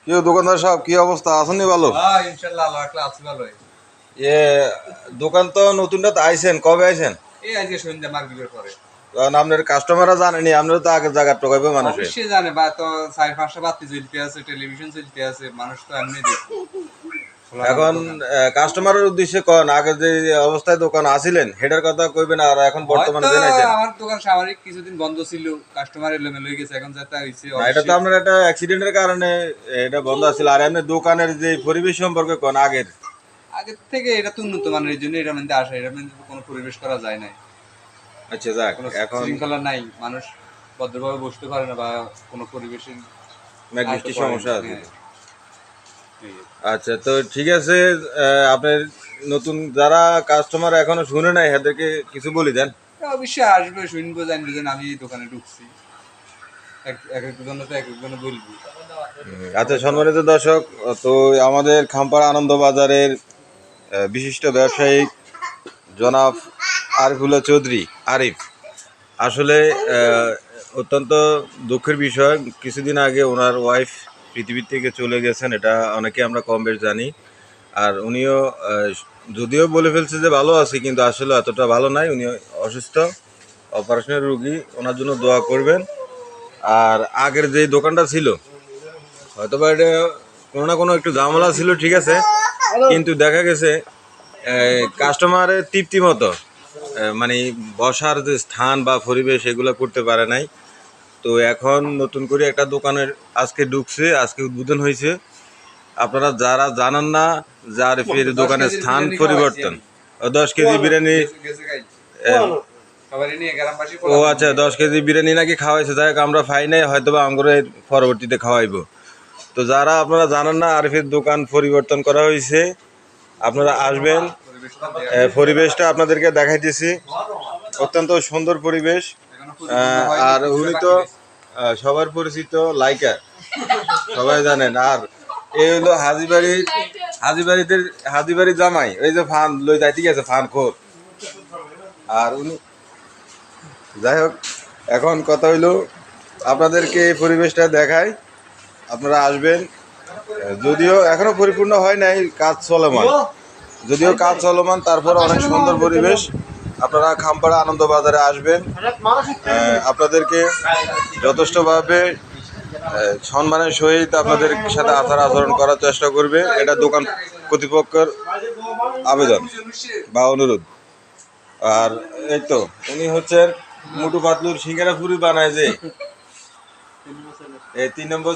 কি দোকানদার সাহেব, কি অবস্থা? আছেন ভালো? ইনশাআল্লাহ আল্লাহ রাখলে আছি ভালোই। এ দোকান তো নতুনটা তো আইছেন, কবে আইছেন? এই আজকে সন্ধ্যা মাগরিবের পরে। কারণ আপনার কাস্টমাররা জানেনি, আপনারা তো আগের জায়গা টোকাইবে মানুষে। অবশ্যই জানে, বা তো 4-5টা বাতি জ্বলতে আছে, টেলিভিশন চলতে আছে, মানুষ তো এমনি দেখবে। এখন কাস্টমারের উদ্দেশ্যে কন, আগে যে অবস্থায় দোকান আসিলেন সেটার কথা কইবেন, আর এখন বর্তমানে হয়তো যে নাইছেন। আমার দোকান সাময়িক কিছুদিন বন্ধ ছিল, কাস্টমার এলোমেলো হয়ে গেছে, এখন যাতে হইছে না, এটা তো অবশ্যই। আপনার একটা অ্যাক্সিডেন্টের কারণে এটা বন্ধ আছিল। আর এমনি দোকানের যে পরিবেশ সম্পর্কে কন আগের। আগের থেকে এটা তো উন্নত মানের, এই জন্য এটা মধ্যে আসে, এটা মধ্যে কোনো পরিবেশ করা যায় না, আচ্ছা যাক, কোনো এখন শৃঙ্খলা নাই, মানুষ ভদ্রভাবে বসতে পারে না, বা কোনো পরিবেশের মেঘ বৃষ্টির সমস্যা আছে। হ্যাঁ। আচ্ছা, তো ঠিক আছে। আপনার নতুন যারা কাস্টমার এখনো শুনে নাই এদেরকে কিছু বলি দেন। অবশ্যই আসবে, শুনবো, জানবে যে আমি এই দোকানে ঢুকছি। এক একজনে তো এক একজনে বলবি। আচ্ছা, সম্মানিত দর্শক, তো আমাদের খাম্পাড়া আনন্দ বাজারের বিশিষ্ট ব্যবসায়ী জনাব আরিফুল্লাহ চৌধুরী আরিফ আসলে অত্যন্ত দুঃখের বিষয়। কিছুদিন আগে ওনার ওয়াইফ পৃথিবীর থেকে চলে গেছেন, এটা অনেকে আমরা কম বেশ জানি। আর উনিও যদিও বলে ফেলছে যে ভালো আছে, কিন্তু আসলে এতটা ভালো নাই, উনি অসুস্থ, অপারেশনের রুগী। ওনার জন্য দোয়া করবেন। আর আগের যে দোকানটা ছিল, হয়তো বা এটা কোনো না কোনো একটু ঝামেলা ছিল, ঠিক আছে, কিন্তু দেখা গেছে কাস্টমারের তৃপ্তি মতো মানে বসার যে স্থান বা পরিবেশ এগুলো করতে পারে নাই। তো এখন নতুন করে একটা দোকানের আজকে ঢুকছে, আজকে উদ্বোধন হয়েছে। আপনারা যারা জানান না যে আরিফের দোকানের স্থান পরিবর্তন, 10 কেজি বিরিয়ানি। ও আচ্ছা, 10 কেজি বিরিয়ানি নাকি খাওয়াইছে। যাই হোক, আমরা পাই নাই, হয়তো বা আমরা পরবর্তীতে খাওয়াইবো। তো যারা আপনারা জানেন না, আরিফের দোকান পরিবর্তন করা হয়েছে, আপনারা আসবেন। পরিবেশটা আপনাদেরকে দেখাইতেছি, অত্যন্ত সুন্দর পরিবেশ। আর উনি তো সবার পরিচিত লাইকা, সবাই জানেন। আর এই হলো হাজিবাড়ির জামাই, ওই যে ফান লই যায়, ঠিক আছে, ফান খোর। আর উনি, যাই হোক, এখন কথা হইলো আপনাদেরকে এই পরিবেশটা দেখায়, আপনারা আসবেন। যদিও এখনো পরিপূর্ণ হয় নাই, কাজ চলমান, যদিও কাজ চলমান, তারপর অনেক সুন্দর পরিবেশ। আপনারা খাম্পাড়া আনন্দ বাজারে আসবেন। আপনাদেরকে যথেষ্টভাবে সম্মানের সহিত আপনাদের সাথে আচার আচরণ করার চেষ্টা করবে, এটা দোকান কর্তৃপক্ষের আবেদন বা অনুরোধ। আর এই তো উনি হচ্ছেন মোটু পাতলুর সিঙ্গারা পুরি বানায় যে এই 3 নম্বর